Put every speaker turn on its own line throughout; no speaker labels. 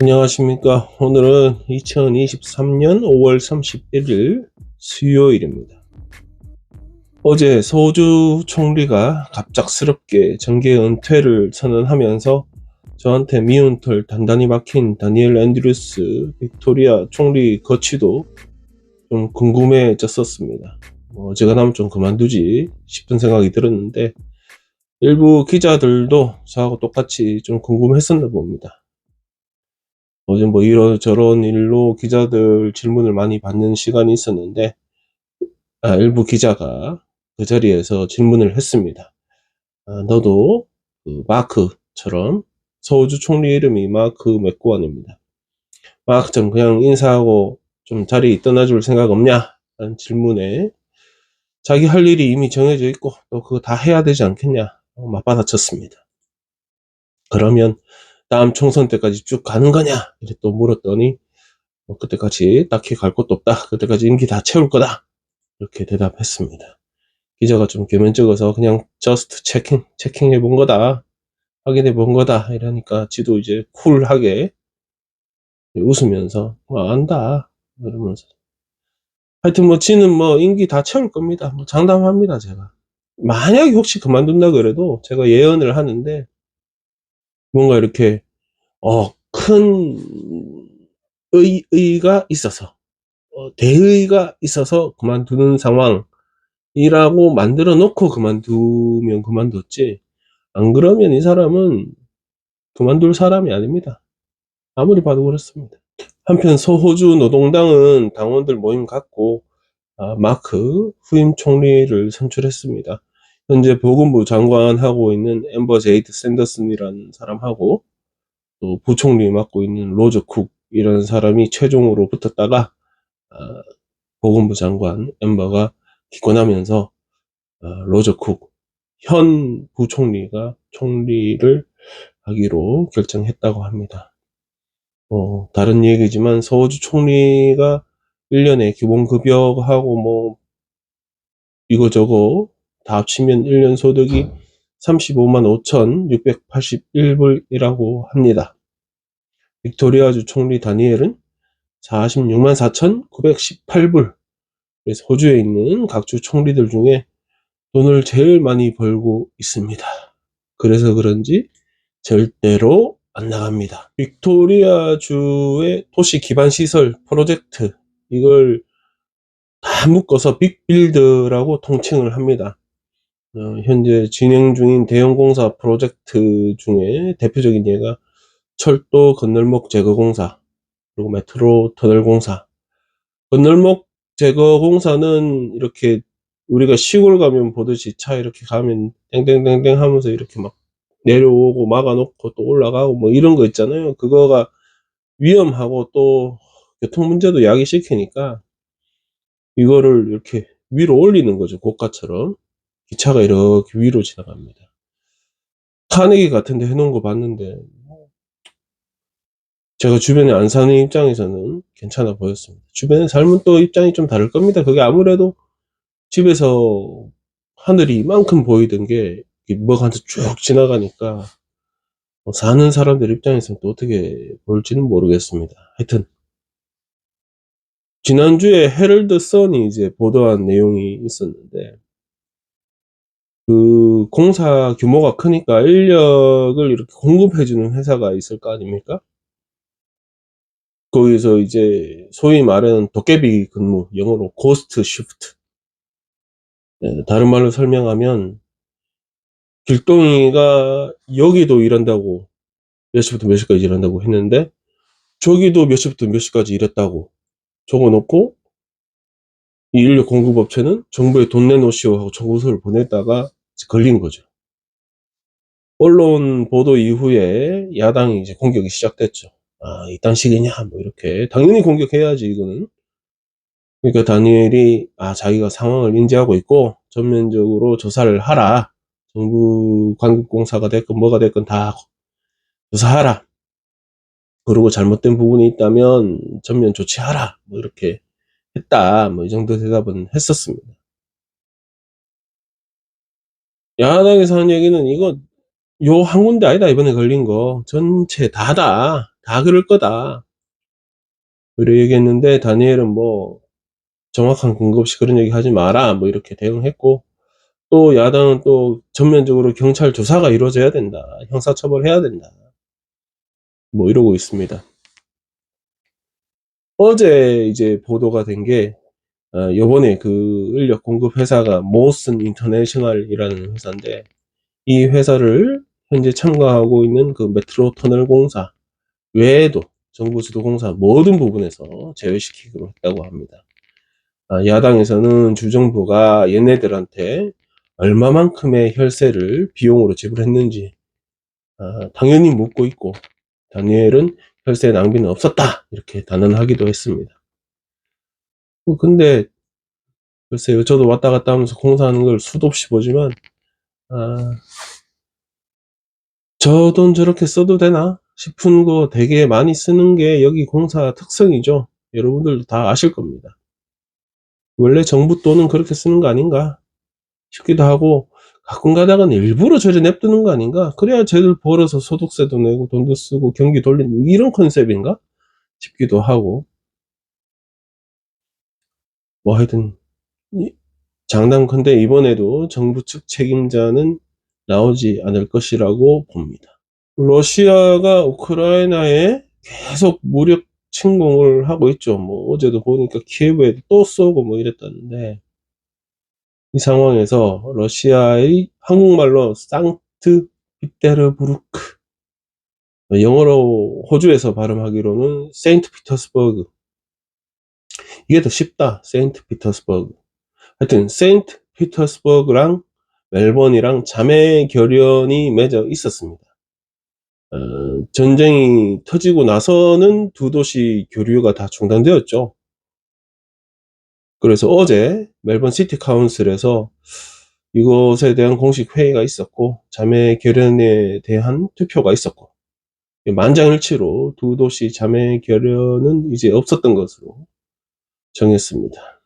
안녕하십니까. 오늘은 2023년 5월 31일 수요일입니다. 어제 서호주 총리가 갑작스럽게 정계 은퇴를 선언하면서 저한테 미운 털 단단히 박힌 다니엘 앤드루스 빅토리아 총리 거취도 좀 궁금해졌었습니다. 어지간하면 좀 그만두지 싶은 생각이 들었는데 일부 기자들도 저하고 똑같이 좀 궁금했었나 봅니다. 어제 뭐 이런저런 일로 기자들 질문을 많이 받는 시간이 있었는데, 일부 기자가 그 자리에서 질문을 했습니다. 너도 그 마크처럼 서우주 총리 이름이 마크 맥고원입니다. 마크처럼 그냥 인사하고 좀 자리 떠나줄 생각 없냐? 라는 질문에 자기 할 일이 이미 정해져 있고 또 그거 다 해야 되지 않겠냐? 맞받아쳤습니다. 그러면 다음 총선 때까지 쭉 가는 거냐? 이렇게 또 물었더니 그때까지 딱히 갈 곳도 없다. 그때까지 임기 다 채울 거다. 이렇게 대답했습니다. 기자가 좀 개면적어서 그냥 just 체킹해 본 거다. 확인해 본 거다. 이러니까 지도 이제 쿨하게 웃으면서 안다. 이러면서 하여튼 뭐 지는 뭐 임기 다 채울 겁니다. 뭐 장담합니다, 제가. 만약에 혹시 그만둔다 그래도 제가 예언을 하는데 뭔가 이렇게 큰 의의가 있어서 대의가 있어서 그만두는 상황이라고 만들어 놓고 그만두면 그만뒀지, 안 그러면 이 사람은 그만둘 사람이 아닙니다. 아무리 봐도 그렇습니다. 한편 서호주 노동당은 당원들 모임 갖고 마크 후임 총리를 선출했습니다. 현재 보건부 장관 하고 있는 앰버 제이드 샌더슨이라는 사람하고 또 부총리 맡고 있는 로저 쿡 이라는 사람이 최종으로 붙었다가 보건부 장관 앰버가 기권하면서 로저 쿡 현 부총리가 총리를 하기로 결정했다고 합니다. 다른 얘기지만 서호주 총리가 1년에 기본급여하고 뭐 이거저거 다 합치면 1년 소득이 35만 5,681불이라고 합니다. 빅토리아주 총리 다니엘은 46만 4,918불. 그래서 호주에 있는 각주 총리들 중에 돈을 제일 많이 벌고 있습니다. 그래서 그런지 절대로 안 나갑니다. 빅토리아주의 도시 기반 시설 프로젝트, 이걸 다 묶어서 빅빌드라고 통칭을 합니다. 현재 진행 중인 대형 공사 프로젝트 중에 대표적인 예가 철도 건널목 제거 공사, 그리고 메트로 터널 공사. 건널목 제거 공사는 이렇게 우리가 시골 가면 보듯이 차 이렇게 가면 땡땡땡땡 하면서 이렇게 막 내려오고 막아놓고 또 올라가고 뭐 이런 거 있잖아요. 그거가 위험하고 또 교통 문제도 야기시키니까 이거를 이렇게 위로 올리는 거죠. 고가처럼. 기차가 이렇게 위로 지나갑니다. 카네기 같은 데 해놓은 거 봤는데 제가 주변에 안 사는 입장에서는 괜찮아 보였습니다. 주변에 살면 또 입장이 좀 다를 겁니다. 그게 아무래도 집에서 하늘이 이만큼 보이던 게 뭐가 한테 쭉 지나가니까 사는 사람들 입장에서는 또 어떻게 볼지는 모르겠습니다. 하여튼 지난주에 헤럴드 선이 이제 보도한 내용이 있었는데, 그 공사 규모가 크니까 인력을 이렇게 공급해주는 회사가 있을 거 아닙니까? 거기서 이제 소위 말하는 도깨비 근무, 영어로 고스트 쉬프트. 다른 말로 설명하면 길동이가 여기도 일한다고 몇 시부터 몇 시까지 일한다고 했는데 저기도 몇 시부터 몇 시까지 일했다고 적어놓고 이 인력 공급업체는 정부에 돈 내놓으시오 하고 청구서를 보냈다가 걸린 거죠. 언론 보도 이후에 야당이 이제 공격이 시작됐죠. 이딴 식이냐 뭐 이렇게. 당연히 공격해야지 이거는. 그러니까 다니엘이 자기가 상황을 인지하고 있고 전면적으로 조사를 하라. 정부 관급공사가 됐건 뭐가 됐건 다 조사하라. 그리고 잘못된 부분이 있다면 전면 조치하라. 뭐 이렇게 했다. 뭐 이 정도 대답은 했었습니다. 야당에서 하는 얘기는 이거 요 한 군데 아니다. 이번에 걸린 거 전체 다다. 다 그럴 거다. 그렇게 얘기했는데 다니엘은 뭐 정확한 근거 없이 그런 얘기 하지 마라 뭐 이렇게 대응했고, 또 야당은 또 전면적으로 경찰 조사가 이루어져야 된다, 형사처벌해야 된다 뭐 이러고 있습니다. 어제 이제 보도가 된 게 요번에 그 인력 공급 회사가 모슨 인터내셔널이라는 회사인데, 이 회사를 현재 참가하고 있는 그 메트로 터널 공사 외에도 정부 주도 공사 모든 부분에서 제외시키기로 했다고 합니다. 야당에서는 주정부가 얘네들한테 얼마만큼의 혈세를 비용으로 지불했는지 당연히 묻고 있고, 다니엘은 혈세 낭비는 없었다 이렇게 단언하기도 했습니다. 근데 글쎄요, 저도 왔다 갔다 하면서 공사하는 걸 수도 없이 보지만 저 돈 저렇게 써도 되나 싶은 거 되게 많이 쓰는 게 여기 공사 특성이죠. 여러분들도 다 아실 겁니다. 원래 정부 돈은 그렇게 쓰는 거 아닌가 싶기도 하고, 가끔 가다가는 일부러 저리 냅두는 거 아닌가, 그래야 쟤들 벌어서 소득세도 내고 돈도 쓰고 경기 돌리는 이런 컨셉인가 싶기도 하고, 뭐 하여튼 장담컨대 이번에도 정부 측 책임자는 나오지 않을 것이라고 봅니다. 러시아가 우크라이나에 계속 무력 침공을 하고 있죠. 뭐 어제도 보니까 키예브에 또 쏘고 뭐 이랬다는데, 이 상황에서 러시아의 한국말로 상트피테르부르크, 영어로 호주에서 발음하기로는 세인트 피터스버그, 이게 더 쉽다, 세인트 피터스버그. 하여튼 세인트 피터스버그랑 멜번이랑 자매 결연이 맺어 있었습니다. 전쟁이 터지고 나서는 두 도시 교류가 다 중단되었죠. 그래서 어제 멜번 시티 카운슬에서 이것에 대한 공식 회의가 있었고, 자매 결연에 대한 투표가 있었고, 만장일치로 두 도시 자매 결연은 이제 없었던 것으로 정했습니다.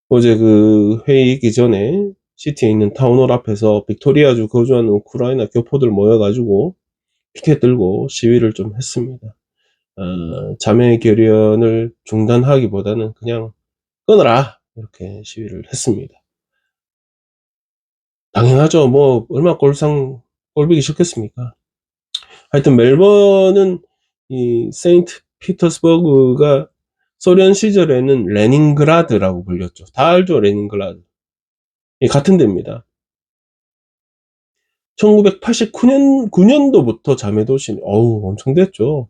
어제 그 회의 있기 전에 시티에 있는 타운홀 앞에서 빅토리아주 거주하는 우크라이나 교포들 모여가지고 피켓 들고 시위를 좀 했습니다. 자매 결연을 중단하기보다는 그냥 끊어라 이렇게 시위를 했습니다. 당연하죠. 뭐 얼마 꼴보기 싫겠습니까. 하여튼 멜번은 이 세인트 피터스버그가 소련 시절에는 레닌그라드라고 불렸죠. 다 알죠, 레닌그라드. 같은 데입니다. 1989년도부터 자매도시, 엄청 됐죠.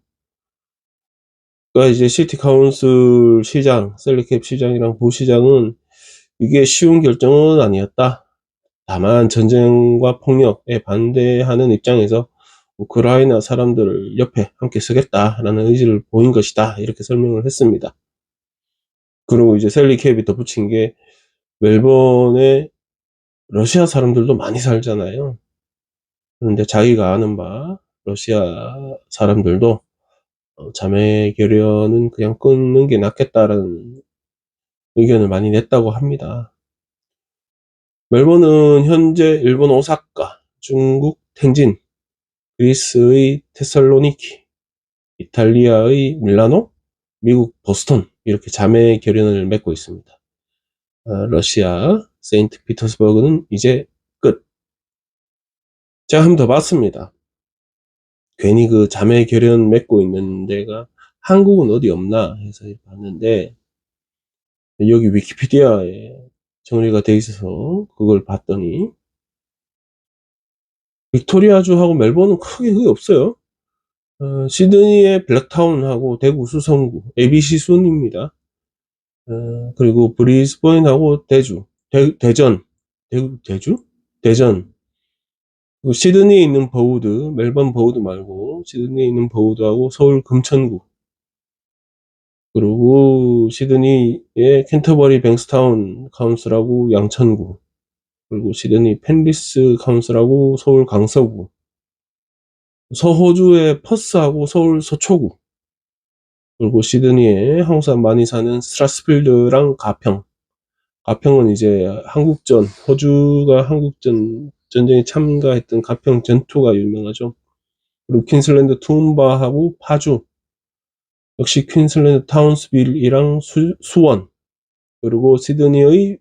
그러니까 이제 시티 카운슬 시장, 셀리캡 시장이랑 부시장은 이게 쉬운 결정은 아니었다. 다만 전쟁과 폭력에 반대하는 입장에서 우크라이나 사람들을 옆에 함께 서겠다라는 의지를 보인 것이다, 이렇게 설명을 했습니다. 그리고 이제 셀리캡이 덧붙인 게, 멜번에 러시아 사람들도 많이 살잖아요. 그런데 자기가 아는 바 러시아 사람들도 자매 결연은 그냥 끊는 게 낫겠다라는 의견을 많이 냈다고 합니다. 멜번은 현재 일본 오사카, 중국 텐진, 그리스의 테살로니키, 이탈리아의 밀라노, 미국 보스턴, 이렇게 자매 결연을 맺고 있습니다. 러시아 세인트 피터스버그는 이제 끝. 제가 한 번 더 봤습니다. 괜히 그 자매 결연 맺고 있는 데가 한국은 어디 없나 해서 봤는데, 여기 위키피디아에 정리가 돼 있어서 그걸 봤더니 빅토리아주하고 멜번은 크게 그게 없어요. 시드니의 블랙타운하고 대구 수성구, ABC 순입니다. 그리고 브리스번하고 대전, 대주? 대전. 그리고 시드니에 있는 버우드, 멜번 버우드 말고 시드니에 있는 버우드하고 서울 금천구, 그리고 시드니의 캔터버리 뱅스타운 카운슬하고 양천구, 그리고 시드니 펜리스 카운슬하고 서울 강서구, 서호주의 퍼스하고 서울 서초구, 그리고 시드니에 한국 사람 많이 사는 스트라스필드랑 가평. 가평은 이제 한국전, 호주가 한국전 전쟁에 참가했던 가평 전투가 유명하죠. 그리고 퀸슬랜드 툼바하고 파주, 역시 퀸슬랜드 타운스빌이랑 수원, 그리고 시드니의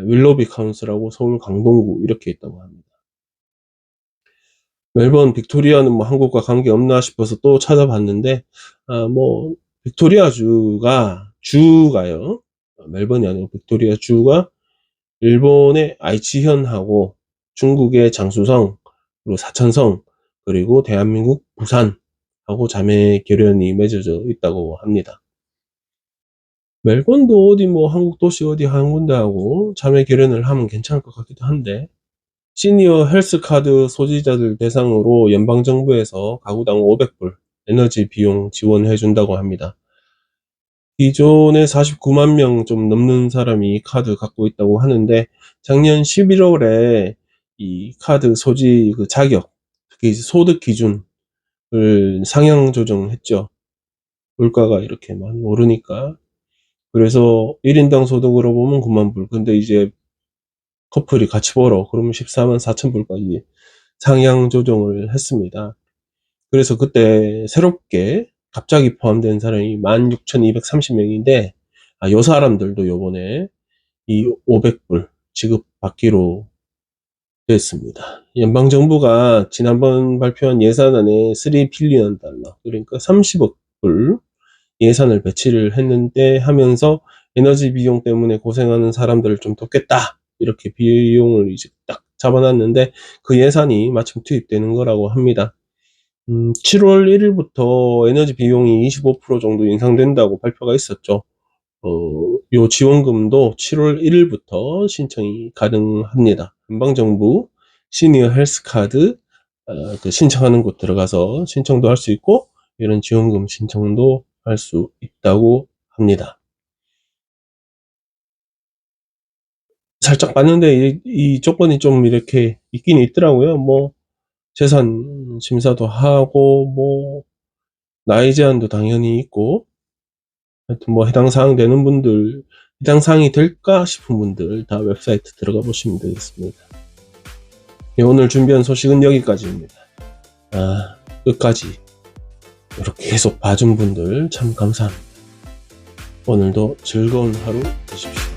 윌로비 카운슬하고 서울 강동구 이렇게 있다고 합니다. 멜번 빅토리아는 뭐 한국과 관계없나 싶어서 또 찾아봤는데 뭐 빅토리아 주가요. 멜번이 아니고 빅토리아 주가 일본의 아이치현하고 중국의 장수성, 그리고 사천성, 그리고 대한민국 부산하고 자매 결연이 맺어져 있다고 합니다. 멜번도 어디 뭐 한국 도시 어디 한 군데하고 자매 결연을 하면 괜찮을 것 같기도 한데, 시니어 헬스 카드 소지자들 대상으로 연방정부에서 가구당 500불 에너지 비용 지원해 준다고 합니다. 기존에 49만 명 좀 넘는 사람이 카드 갖고 있다고 하는데, 작년 11월에 이 카드 소지 그 자격, 특히 소득 기준을 상향 조정했죠. 물가가 이렇게 많이 오르니까. 그래서 1인당 소득으로 보면 9만 불. 근데 이제 커플이 같이 벌어. 그러면 14만 4천 불까지 상향 조정을 했습니다. 그래서 그때 새롭게 갑자기 포함된 사람이 16,230명인데, 요 사람들도 요번에 이 500불 지급받기로 됐습니다. 연방정부가 지난번 발표한 예산안에 3빌리언 달러, 그러니까 30억 불 예산을 배치를 했는데 하면서 에너지 비용 때문에 고생하는 사람들을 좀 돕겠다, 이렇게 비용을 이제 딱 잡아놨는데 그 예산이 마침 투입되는 거라고 합니다. 7월 1일부터 에너지 비용이 25% 정도 인상된다고 발표가 있었죠. 요 지원금도 7월 1일부터 신청이 가능합니다. 연방정부 시니어 헬스 카드 그 신청하는 곳 들어가서 신청도 할 수 있고, 이런 지원금 신청도 할 수 있다고 합니다. 살짝 봤는데 이 조건이 좀 이렇게 있긴 있더라고요. 뭐 재산 심사도 하고, 뭐 나이 제한도 당연히 있고, 하여튼 뭐 해당 사항 되는 분들, 해당 사항이 될까 싶은 분들 다 웹사이트 들어가 보시면 되겠습니다. 네, 오늘 준비한 소식은 여기까지입니다. 끝까지 이렇게 계속 봐준 분들 참 감사합니다. 오늘도 즐거운 하루 되십시오.